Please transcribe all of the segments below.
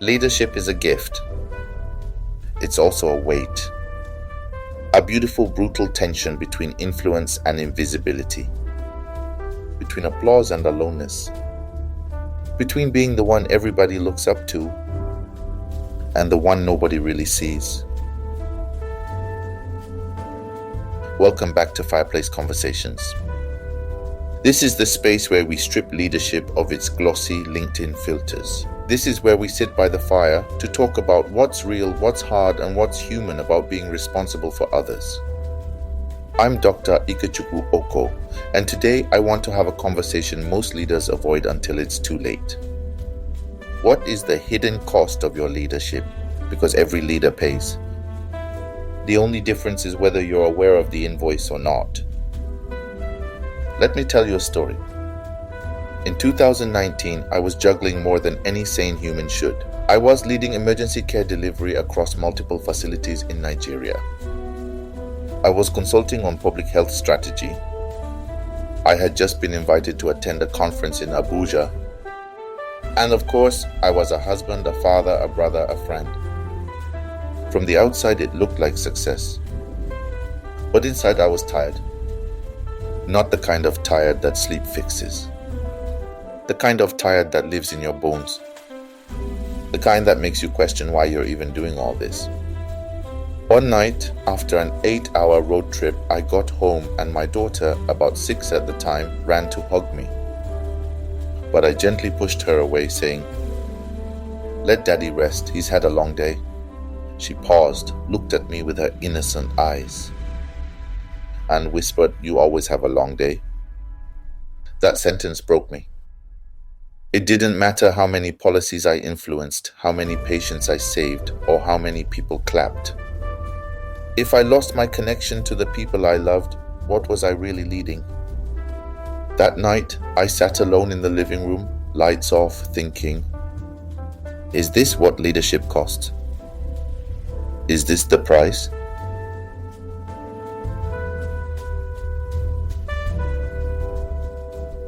Leadership is a gift. It's also a weight. A beautiful, brutal tension between influence and invisibility. Between applause and aloneness. Between being the one everybody looks up to and the one nobody really sees. Welcome back to Fireplace Conversations. This is the space where we strip leadership of its glossy LinkedIn filters. This is where we sit by the fire to talk about what's real, what's hard, and what's human about being responsible for others. I'm Dr. Ikechukwu Okoh, and today I want to have a conversation most leaders avoid until it's too late. What is the hidden cost of your leadership? Because every leader pays. The only difference is whether you're aware of the invoice or not. Let me tell you a story. In 2019, I was juggling more than any sane human should. I was leading emergency care delivery across multiple facilities in Nigeria. I was consulting on public health strategy. I had just been invited to attend a conference in Abuja. And of course, I was a husband, a father, a brother, a friend. From the outside, it looked like success. But inside, I was tired. Not the kind of tired that sleep fixes. The kind of tired that lives in your bones. The kind that makes you question why you're even doing all this. One night, after an 8-hour road trip, I got home and my daughter, about 6 at the time, ran to hug me. But I gently pushed her away, saying, "Let Daddy rest, he's had a long day." She paused, looked at me with her innocent eyes, and whispered, "You always have a long day." That sentence broke me. It didn't matter how many policies I influenced, how many patients I saved, or how many people clapped. If I lost my connection to the people I loved, what was I really leading? That night, I sat alone in the living room, lights off, thinking, is this what leadership costs? Is this the price?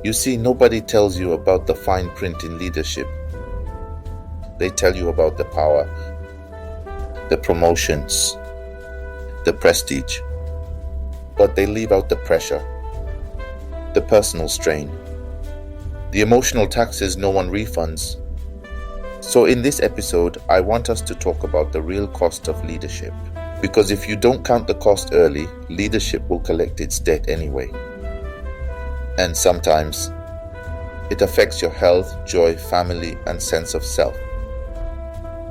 You see, nobody tells you about the fine print in leadership. They tell you about the power, the promotions, the prestige, but they leave out the pressure, the personal strain, the emotional taxes no one refunds. So in this episode, I want us to talk about the real cost of leadership. Because if you don't count the cost early, leadership will collect its debt anyway. And sometimes, it affects your health, joy, family, and sense of self.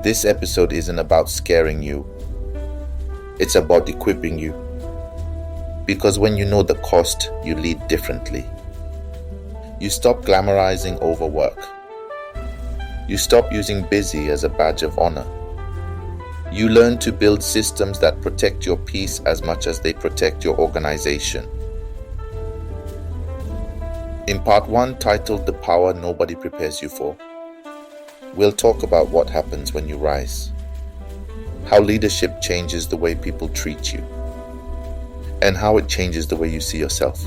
This episode isn't about scaring you. It's about equipping you. Because when you know the cost, you lead differently. You stop glamorizing overwork. You stop using busy as a badge of honor. You learn to build systems that protect your peace as much as they protect your organization. In part 1, titled "The Power Nobody Prepares You For," we'll talk about what happens when you rise, how leadership changes the way people treat you, and how it changes the way you see yourself.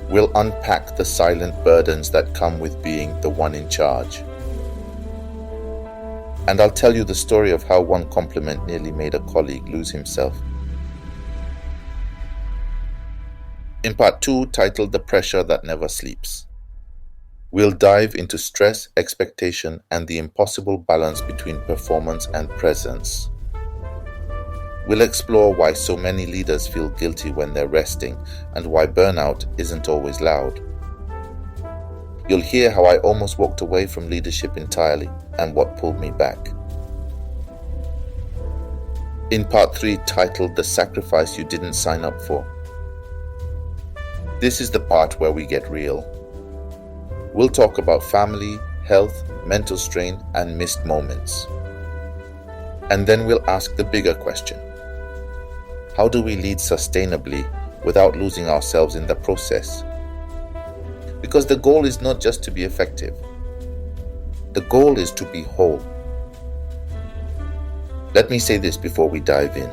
We'll unpack the silent burdens that come with being the one in charge. And I'll tell you the story of how one compliment nearly made a colleague lose himself. In part 2, titled "The Pressure That Never Sleeps," we'll dive into stress, expectation, and the impossible balance between performance and presence. We'll explore why so many leaders feel guilty when they're resting and why burnout isn't always loud. You'll hear how I almost walked away from leadership entirely and what pulled me back. In part 3, titled "The Sacrifice You Didn't Sign Up For," this is the part where we get real. We'll talk about family, health, mental strain, and missed moments. And then we'll ask the bigger question. How do we lead sustainably without losing ourselves in the process? Because the goal is not just to be effective. The goal is to be whole. Let me say this before we dive in.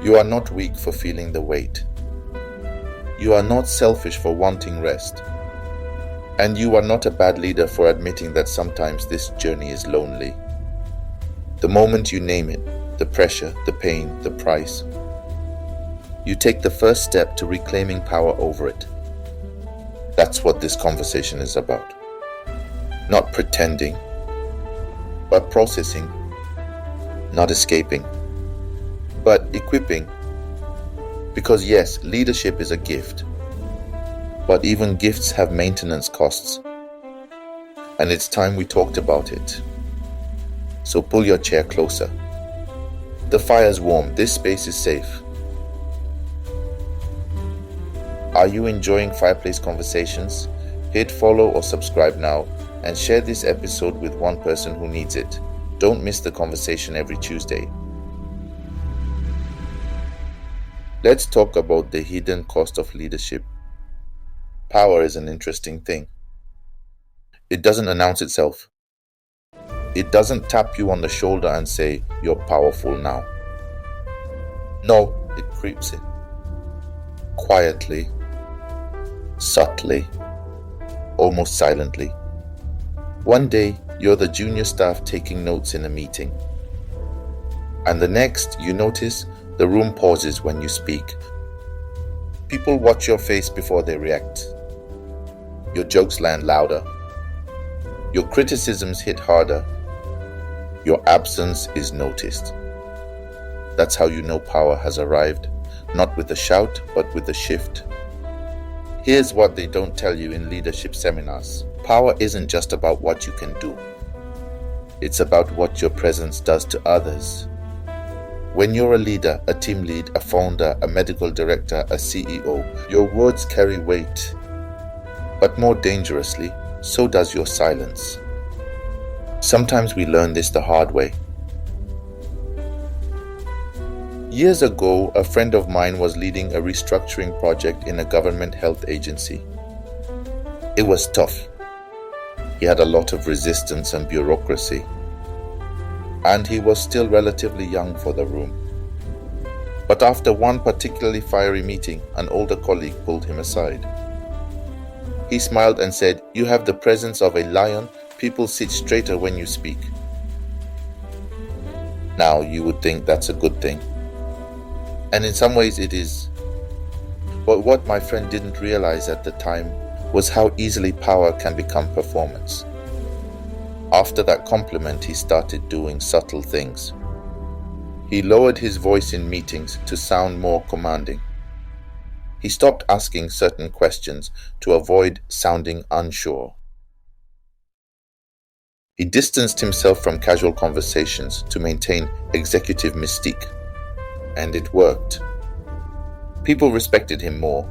You are not weak for feeling the weight. You are not selfish for wanting rest. And you are not a bad leader for admitting that sometimes this journey is lonely. The moment you name it, the pressure, the pain, the price, you take the first step to reclaiming power over it. That's what this conversation is about. Not pretending, but processing. Not escaping, but equipping. Because yes, leadership is a gift, but even gifts have maintenance costs. And it's time we talked about it. So pull your chair closer. The fire's warm, this space is safe. Are you enjoying Fireplace Conversations? Hit follow or subscribe now and share this episode with one person who needs it. Don't miss the conversation every Tuesday. Let's talk about the hidden cost of leadership. Power is an interesting thing. It doesn't announce itself. It doesn't tap you on the shoulder and say, "You're powerful now." No, it creeps in. Quietly, subtly, almost silently. One day, you're the junior staff taking notes in a meeting. And the next, you notice the room pauses when you speak. People watch your face before they react. Your jokes land louder. Your criticisms hit harder. Your absence is noticed. That's how you know power has arrived, not with a shout, but with a shift. Here's what they don't tell you in leadership seminars. Power isn't just about what you can do. It's about what your presence does to others. When you're a leader, a team lead, a founder, a medical director, a CEO, your words carry weight. But more dangerously, so does your silence. Sometimes we learn this the hard way. Years ago, a friend of mine was leading a restructuring project in a government health agency. It was tough. He had a lot of resistance and bureaucracy. And he was still relatively young for the room. But after one particularly fiery meeting, an older colleague pulled him aside. He smiled and said, "You have the presence of a lion. People sit straighter when you speak." Now, you would think that's a good thing. And in some ways it is. But what my friend didn't realize at the time was how easily power can become performance. After that compliment, he started doing subtle things. He lowered his voice in meetings to sound more commanding. He stopped asking certain questions to avoid sounding unsure. He distanced himself from casual conversations to maintain executive mystique. And it worked. People respected him more.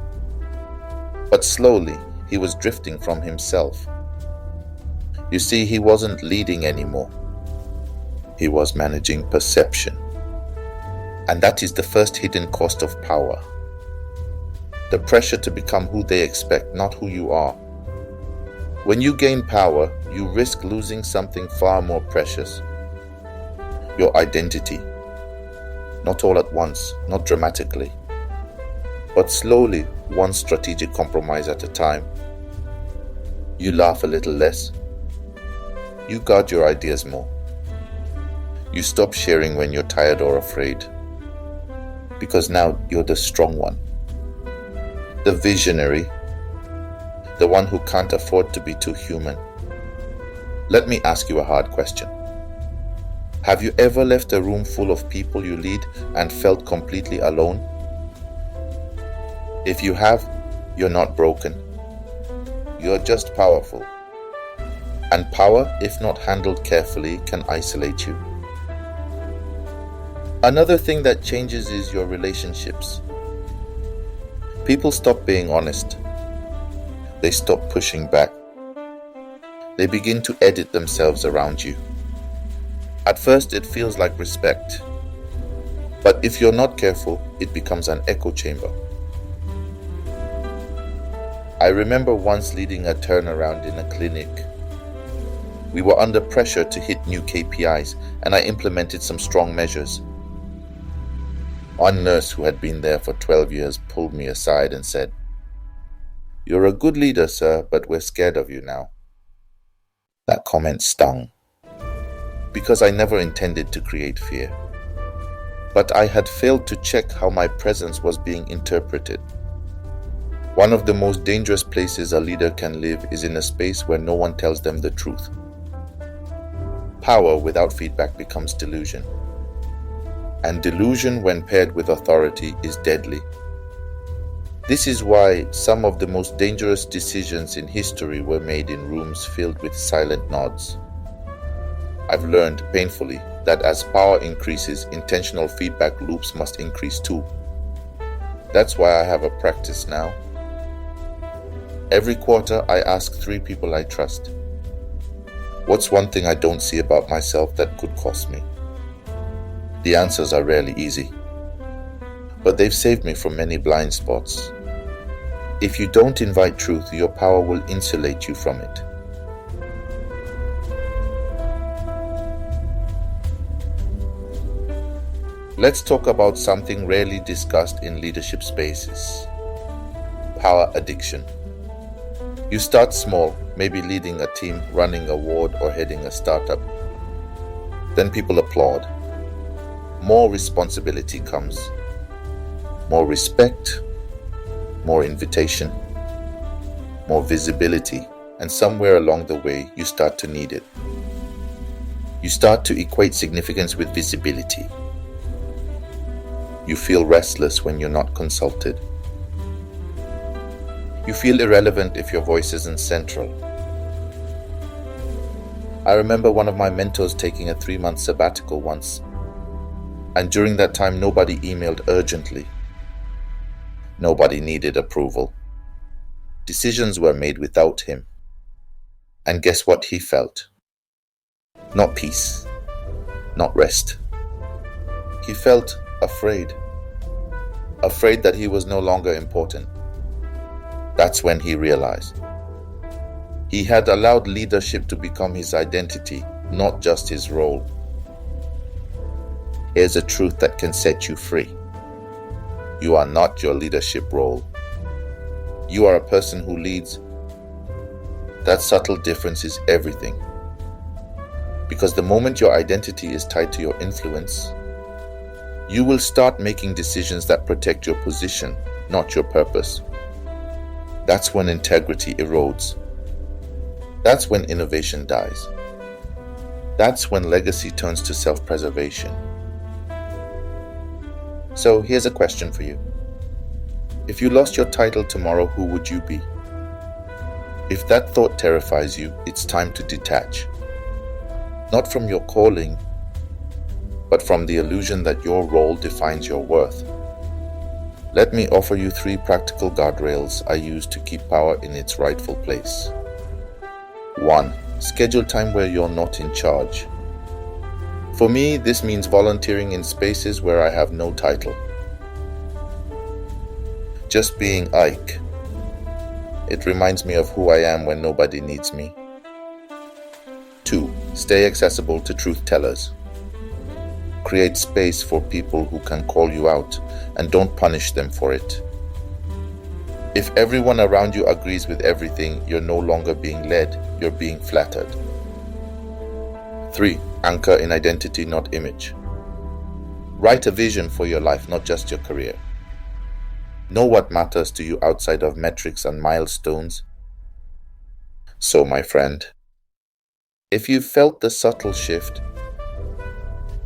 But slowly, he was drifting from himself. You see, he wasn't leading anymore. He was managing perception. And that is the first hidden cost of power. The pressure to become who they expect, not who you are. When you gain power, you risk losing something far more precious. Your identity. Not all at once, not dramatically, but slowly, one strategic compromise at a time. You laugh a little less. You guard your ideas more. You stop sharing when you're tired or afraid. Because now you're the strong one. The visionary. The one who can't afford to be too human. Let me ask you a hard question. Have you ever left a room full of people you lead and felt completely alone? If you have, you're not broken. You're just powerful. And power, if not handled carefully, can isolate you. Another thing that changes is your relationships. People stop being honest. They stop pushing back. They begin to edit themselves around you. At first, it feels like respect. But if you're not careful, it becomes an echo chamber. I remember once leading a turnaround in a clinic. We were under pressure to hit new KPIs, and I implemented some strong measures. One nurse who had been there for 12 years pulled me aside and said, "You're a good leader, sir, but we're scared of you now." That comment stung, because I never intended to create fear. But I had failed to check how my presence was being interpreted. One of the most dangerous places a leader can live is in a space where no one tells them the truth. Power without feedback becomes delusion. And delusion, when paired with authority, is deadly. This is why some of the most dangerous decisions in history were made in rooms filled with silent nods. I've learned painfully that as power increases, intentional feedback loops must increase too. That's why I have a practice now. Every quarter, I ask 3 people I trust, "What's one thing I don't see about myself that could cost me?" The answers are rarely easy, but they've saved me from many blind spots. If you don't invite truth, your power will insulate you from it. Let's talk about something rarely discussed in leadership spaces: power addiction. You start small, maybe leading a team, running a ward, or heading a startup. Then people applaud. More responsibility comes. More respect, more invitation, more visibility, and somewhere along the way, you start to need it. You start to equate significance with visibility. You feel restless when you're not consulted. You feel irrelevant if your voice isn't central. I remember one of my mentors taking a 3-month sabbatical once, and during that time nobody emailed urgently. Nobody needed approval. Decisions were made without him. And guess what he felt? Not peace, not rest. He felt afraid. Afraid that he was no longer important. That's when he realized he had allowed leadership to become his identity, not just his role. Here's a truth that can set you free. You are not your leadership role. You are a person who leads. That subtle difference is everything. Because the moment your identity is tied to your influence, you will start making decisions that protect your position, not your purpose. That's when integrity erodes. That's when innovation dies. That's when legacy turns to self-preservation. So here's a question for you. If you lost your title tomorrow, who would you be? If that thought terrifies you, it's time to detach. Not from your calling, but from the illusion that your role defines your worth. Let me offer you 3 practical guardrails I use to keep power in its rightful place. 1. Schedule time where you're not in charge. For me, this means volunteering in spaces where I have no title. Just being Ike. It reminds me of who I am when nobody needs me. 2. Stay accessible to truth tellers. Create space for people who can call you out and don't punish them for it. If everyone around you agrees with everything, you're no longer being led, you're being flattered. 3. Anchor in identity, not image. Write a vision for your life, not just your career. Know what matters to you outside of metrics and milestones. So, my friend, if you've felt the subtle shift,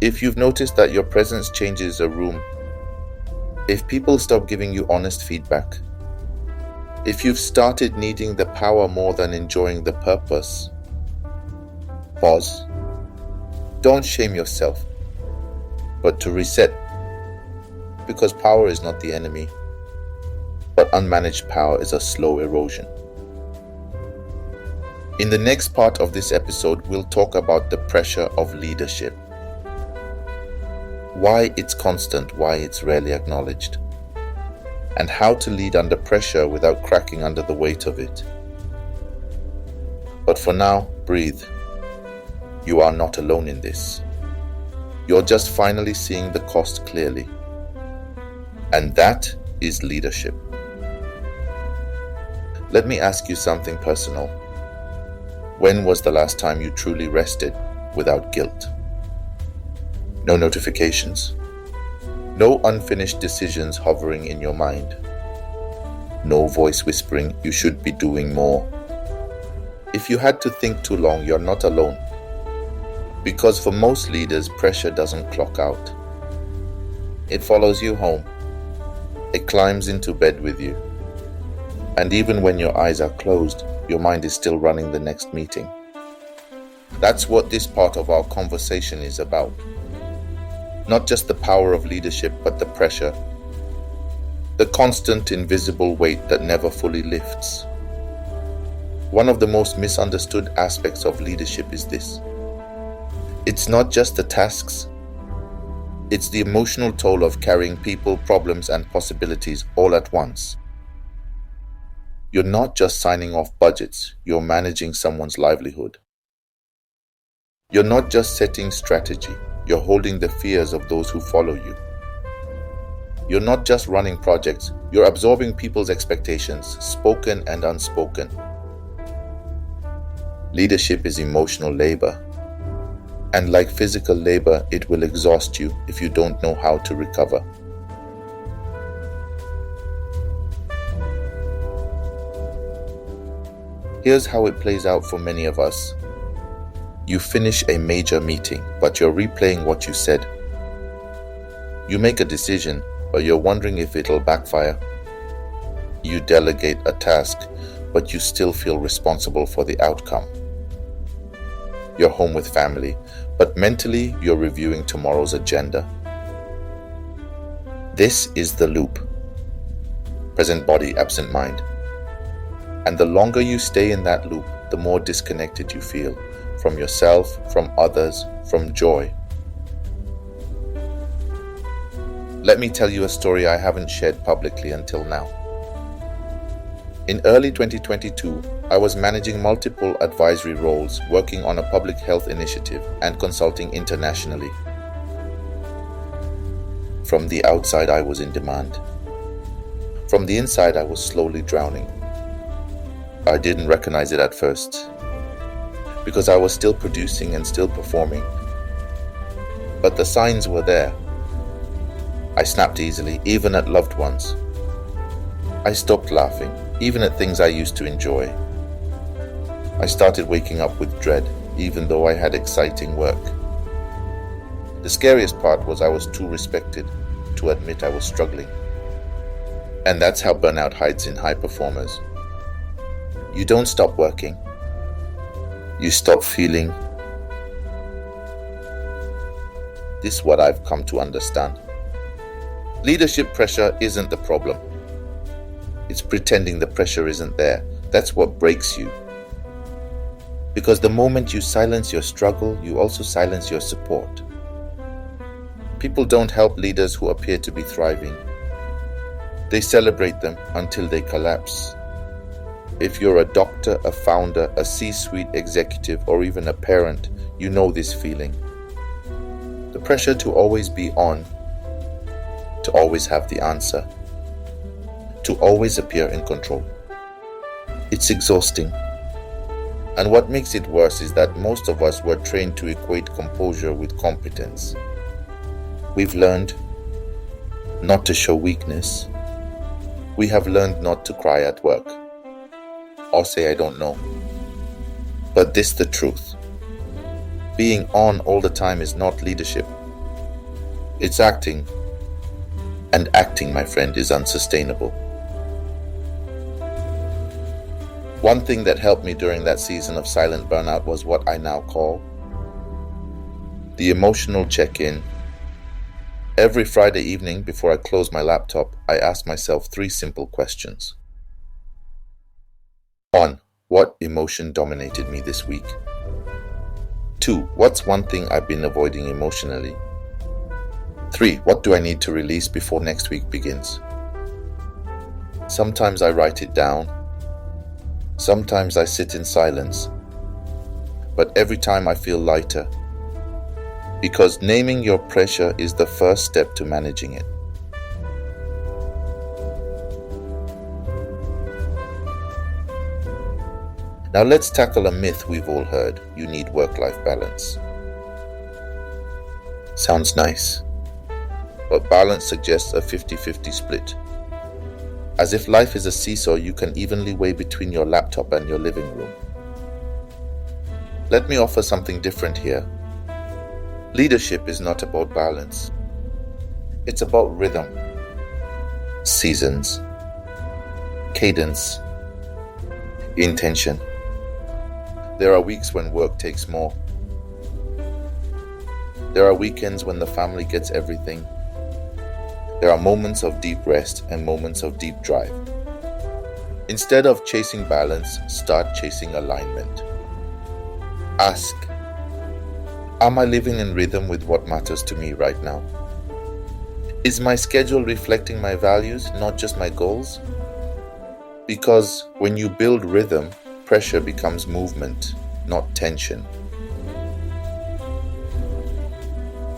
if you've noticed that your presence changes a room, if people stop giving you honest feedback, if you've started needing the power more than enjoying the purpose, pause. Don't shame yourself, but to reset, because power is not the enemy, but unmanaged power is a slow erosion. In the next part of this episode, we'll talk about the pressure of leadership. Why it's constant, why it's rarely acknowledged, and how to lead under pressure without cracking under the weight of it. But for now, breathe. You are not alone in this. You're just finally seeing the cost clearly. And that is leadership. Let me ask you something personal. When was the last time you truly rested without guilt? No notifications, no unfinished decisions hovering in your mind, no voice whispering you should be doing more. If you had to think too long, you're not alone. Because for most leaders, pressure doesn't clock out. It follows you home. It climbs into bed with you. And even when your eyes are closed, your mind is still running the next meeting. That's what this part of our conversation is about. Not just the power of leadership, but the pressure. The constant invisible weight that never fully lifts. One of the most misunderstood aspects of leadership is this. It's not just the tasks. It's the emotional toll of carrying people, problems, and possibilities all at once. You're not just signing off budgets, you're managing someone's livelihood. You're not just setting strategy, you're holding the fears of those who follow you. You're not just running projects, you're absorbing people's expectations, spoken and unspoken. Leadership is emotional labor. And like physical labor, it will exhaust you if you don't know how to recover. Here's how it plays out for many of us. You finish a major meeting, but you're replaying what you said. You make a decision, but you're wondering if it'll backfire. You delegate a task, but you still feel responsible for the outcome. You're home with family, but mentally you're reviewing tomorrow's agenda. This is the loop. Present body, absent mind. And the longer you stay in that loop, the more disconnected you feel from yourself, from others, from joy. Let me tell you a story I haven't shared publicly until now. In early 2022, I was managing multiple advisory roles, working on a public health initiative and consulting internationally. From the outside, I was in demand. From the inside, I was slowly drowning. I didn't recognize it at first, because I was still producing and still performing. But the signs were there. I snapped easily, even at loved ones. I stopped laughing, even at things I used to enjoy. I started waking up with dread, even though I had exciting work. The scariest part was I was too respected to admit I was struggling. And that's how burnout hides in high performers. You don't stop working. You stop feeling. This is what I've come to understand. Leadership pressure isn't the problem. It's pretending the pressure isn't there. That's what breaks you. Because the moment you silence your struggle, you also silence your support. People don't help leaders who appear to be thriving. They celebrate them until they collapse. If you're a doctor, a founder, a C-suite executive, or even a parent, you know this feeling. The pressure to always be on, to always have the answer, to always appear in control. It's exhausting. And what makes it worse is that most of us were trained to equate composure with competence. We've learned not to show weakness. We have learned not to cry at work or say I don't know. But this is the truth. Being on all the time is not leadership. It's acting. And acting, my friend, is unsustainable. One thing that helped me during that season of silent burnout was what I now call the emotional check-in. Every Friday evening before I close my laptop, I ask myself 3 simple questions. 1. What emotion dominated me this week? 2. What's one thing I've been avoiding emotionally? 3. What do I need to release before next week begins? Sometimes I write it down. Sometimes I sit in silence. But every time I feel lighter. Because naming your pressure is the first step to managing it. Now let's tackle a myth we've all heard: you need work-life balance. Sounds nice, but balance suggests a 50-50 split. As if life is a seesaw you can evenly weigh between your laptop and your living room. Let me offer something different here. Leadership is not about balance. It's about rhythm, seasons, cadence, intention. There are weeks when work takes more. There are weekends when the family gets everything. There are moments of deep rest and moments of deep drive. Instead of chasing balance, start chasing alignment. Ask, am I living in rhythm with what matters to me right now? Is my schedule reflecting my values, not just my goals? Because when you build rhythm, pressure becomes movement, not tension.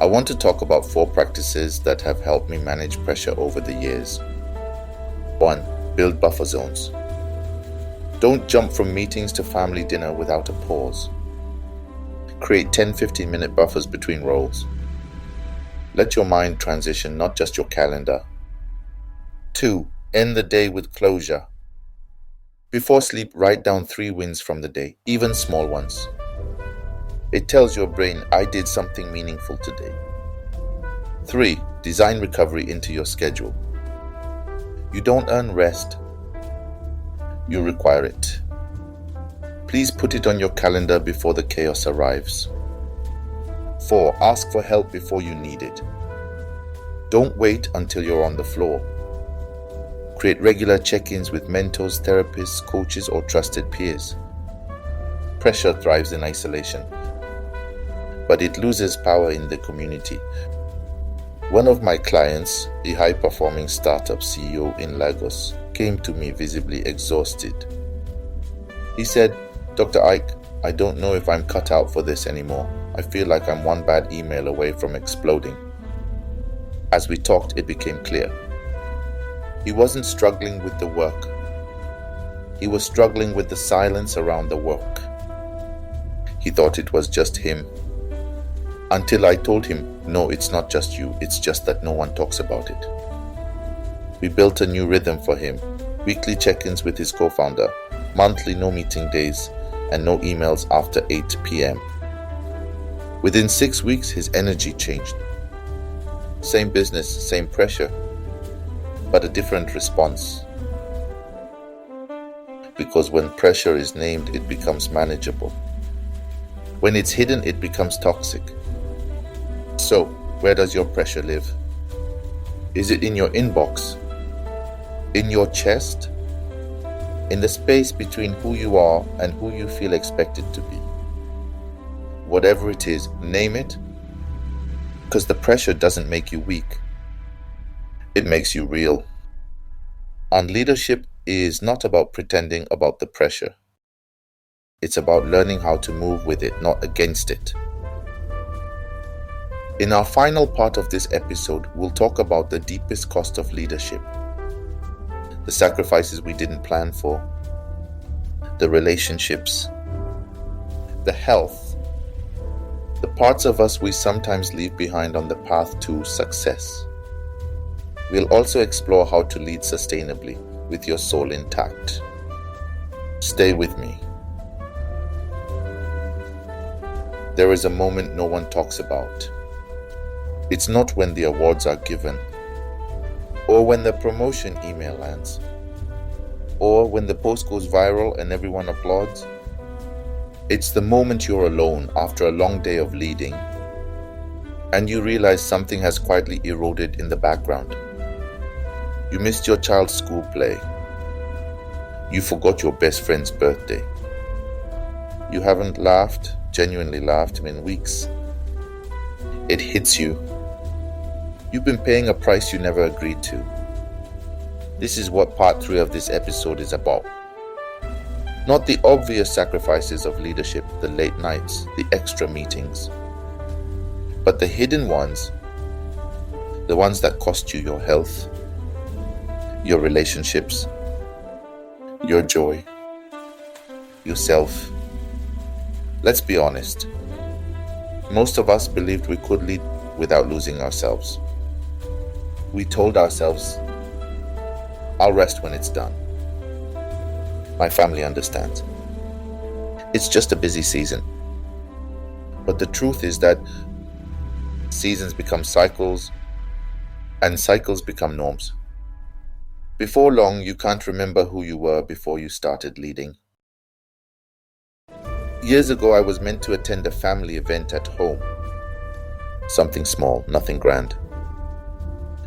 I want to talk about 4 practices that have helped me manage pressure over the years. 1. Build buffer zones. Don't jump from meetings to family dinner without a pause. Create 10-15 minute buffers between roles. Let your mind transition, not just your calendar. 2. End the day with closure. Before sleep, write down 3 wins from the day, even small ones. It tells your brain, I did something meaningful today. 3. Design recovery into your schedule. You don't earn rest. You require it. Please put it on your calendar before the chaos arrives. 4. Ask for help before you need it. Don't wait until you're on the floor. Create regular check-ins with mentors, therapists, coaches, or trusted peers. Pressure thrives in isolation, but it loses power in the community. One of my clients, a high-performing startup CEO in Lagos, came to me visibly exhausted. He said, Dr. Ike, I don't know if I'm cut out for this anymore. I feel like I'm one bad email away from exploding. As we talked, it became clear. He wasn't struggling with the work. He was struggling with the silence around the work. He thought it was just him. Until I told him, no, it's not just you, it's just that no one talks about it. We built a new rhythm for him, weekly check-ins with his co-founder, monthly no meeting days, and no emails after 8 p.m. Within 6 weeks, his energy changed. Same business, same pressure, but a different response. Because when pressure is named, it becomes manageable. When it's hidden, it becomes toxic. So, where does your pressure live? Is it in your inbox? In your chest? In the space between who you are and who you feel expected to be? Whatever it is, name it, because the pressure doesn't make you weak. It makes you real. And leadership is not about pretending about the pressure. It's about learning how to move with it, not against it. In our final part of this episode, we'll talk about the deepest cost of leadership, the sacrifices we didn't plan for, the relationships, the health, the parts of us we sometimes leave behind on the path to success. We'll also explore how to lead sustainably with your soul intact. Stay with me. There is a moment no one talks about. It's not when the awards are given, or when the promotion email lands, or when the post goes viral and everyone applauds. It's the moment you're alone after a long day of leading, and you realize something has quietly eroded in the background. You missed your child's school play. You forgot your best friend's birthday. You haven't laughed, genuinely laughed, in weeks. It hits you. You've been paying a price you never agreed to. This is what part 3 of this episode is about. Not the obvious sacrifices of leadership, the late nights, the extra meetings, but the hidden ones, the ones that cost you your health, your relationships, your joy, yourself. Let's be honest. Most of us believed we could lead without losing ourselves. We told ourselves, I'll rest when it's done. My family understands. It's just a busy season. But the truth is that seasons become cycles, and cycles become norms. Before long, you can't remember who you were before you started leading. Years ago, I was meant to attend a family event at home. Something small, nothing grand.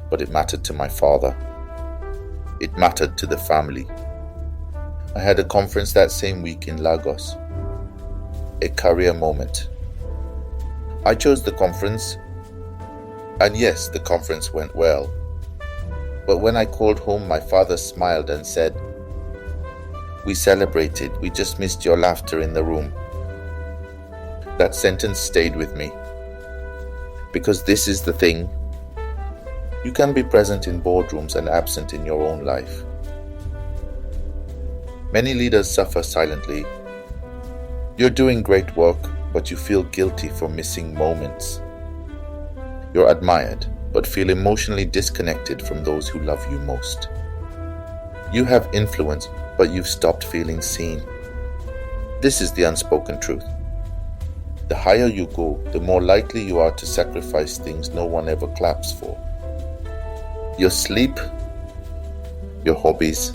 But it mattered to my father. It mattered to the family. I had a conference that same week in Lagos. A career moment. I chose the conference, and yes, the conference went well. But when I called home, my father smiled and said, "We celebrated, we just missed your laughter in the room." That sentence stayed with me. Because this is the thing. You can be present in boardrooms and absent in your own life. Many leaders suffer silently. You're doing great work, but you feel guilty for missing moments. You're admired, but feel emotionally disconnected from those who love you most. You have influence, but you've stopped feeling seen. This is the unspoken truth. The higher you go, the more likely you are to sacrifice things no one ever claps for. Your sleep, your hobbies,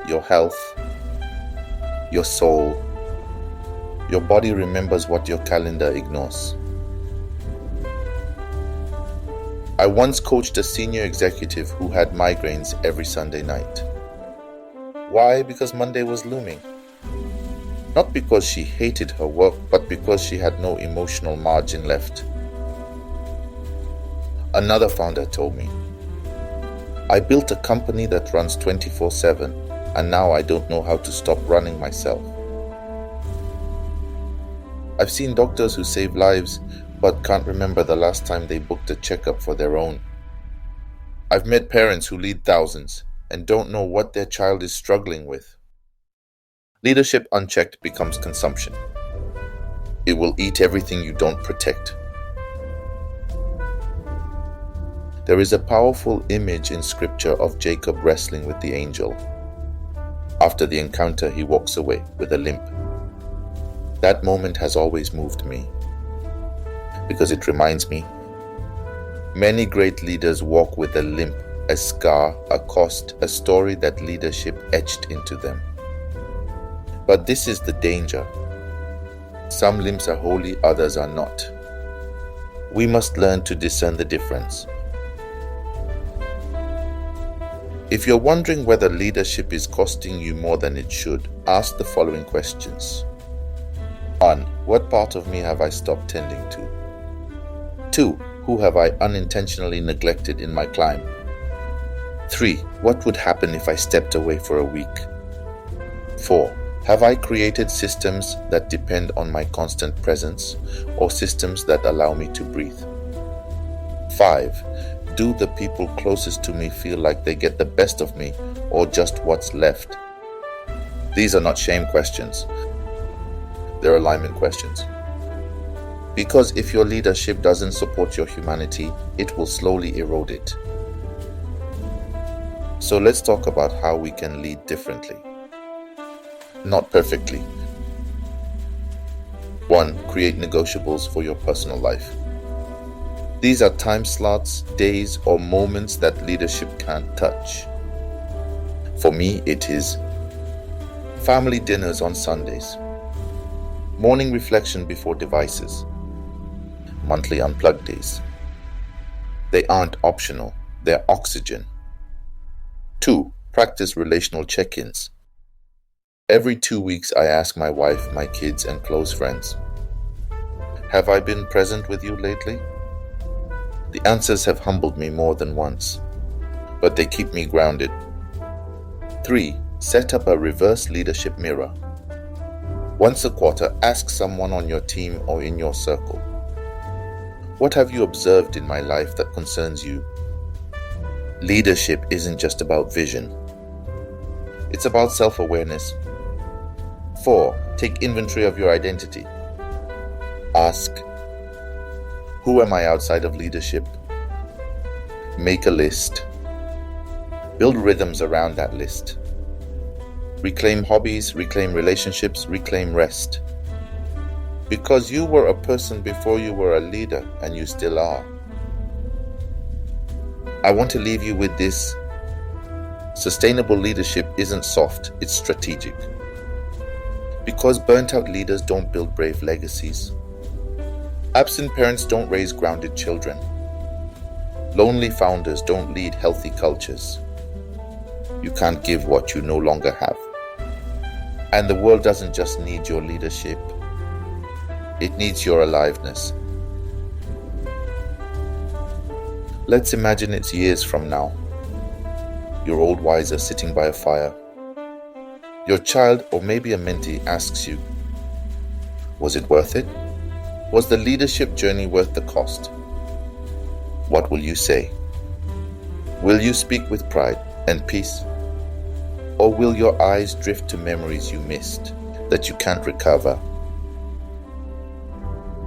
your health, your soul. Your body remembers what your calendar ignores. I once coached a senior executive who had migraines every Sunday night. Why? Because Monday was looming. Not because she hated her work, but because she had no emotional margin left. Another founder told me, "I built a company that runs 24/7, and now I don't know how to stop running myself." I've seen doctors who save lives, but can't remember the last time they booked a checkup for their own. I've met parents who lead thousands and don't know what their child is struggling with. Leadership unchecked becomes consumption. It will eat everything you don't protect. There is a powerful image in scripture of Jacob wrestling with the angel. After the encounter, he walks away with a limp. That moment has always moved me because it reminds me many great leaders walk with a limp, a scar, a cost, a story that leadership etched into them. But this is the danger. Some limps are holy, others are not. We must learn to discern the difference. If you're wondering whether leadership is costing you more than it should, ask the following questions. 1. What part of me have I stopped tending to? 2. Who have I unintentionally neglected in my climb? 3. What would happen if I stepped away for a week? 4. Have I created systems that depend on my constant presence, or systems that allow me to breathe? 5. Do the people closest to me feel like they get the best of me, or just what's left? These are not shame questions. They're alignment questions. Because if your leadership doesn't support your humanity, it will slowly erode it. So let's talk about how we can lead differently. Not perfectly. 1. Create negotiables for your personal life. These are time slots, days, or moments that leadership can't touch. For me, it is family dinners on Sundays, morning reflection before devices, monthly unplugged days. They aren't optional, they're oxygen. 2. Practice relational check-ins. Every 2 weeks, I ask my wife, my kids, and close friends, "Have I been present with you lately?" The answers have humbled me more than once, but they keep me grounded. 3. Set up a reverse leadership mirror. Once a quarter, ask someone on your team or in your circle, "What have you observed in my life that concerns you?" Leadership isn't just about vision. It's about self-awareness. 4. Take inventory of your identity. Ask, who am I outside of leadership? Make a list. Build rhythms around that list. Reclaim hobbies, reclaim relationships, reclaim rest. Because you were a person before you were a leader, and you still are. I want to leave you with this. Sustainable leadership isn't soft, it's strategic. Because burnt-out leaders don't build brave legacies. Absent parents don't raise grounded children. Lonely founders don't lead healthy cultures. You can't give what you no longer have. And the world doesn't just need your leadership, it needs your aliveness. Let's imagine it's years from now. Your old wiser sitting by a fire. Your child or maybe a mentee asks you, was it worth it? Was the leadership journey worth the cost? What will you say? Will you speak with pride and peace? Or will your eyes drift to memories you missed that you can't recover?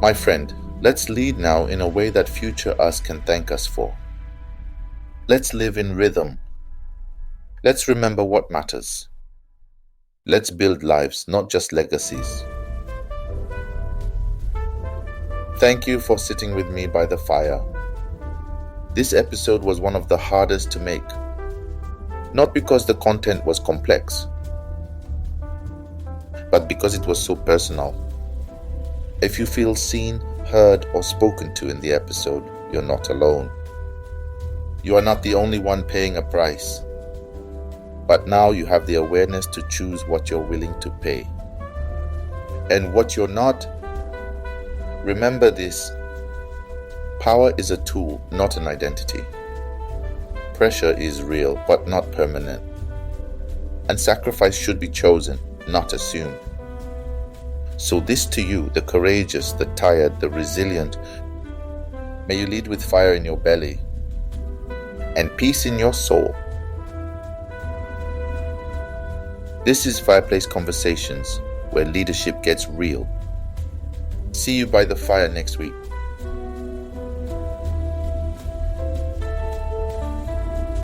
My friend, let's lead now in a way that future us can thank us for. Let's live in rhythm. Let's remember what matters. Let's build lives, not just legacies. Thank you for sitting with me by the fire. This episode was one of the hardest to make. Not because the content was complex, but because it was so personal. If you feel seen, heard, or spoken to in the episode, you're not alone. You are not the only one paying a price. But now you have the awareness to choose what you're willing to pay. And what you're not, remember this. Power is a tool, not an identity. Pressure is real, but not permanent. And sacrifice should be chosen, not assumed. So this to you, the courageous, the tired, the resilient, may you lead with fire in your belly and peace in your soul. This is Fireplace Conversations, where leadership gets real. See you by the fire next week.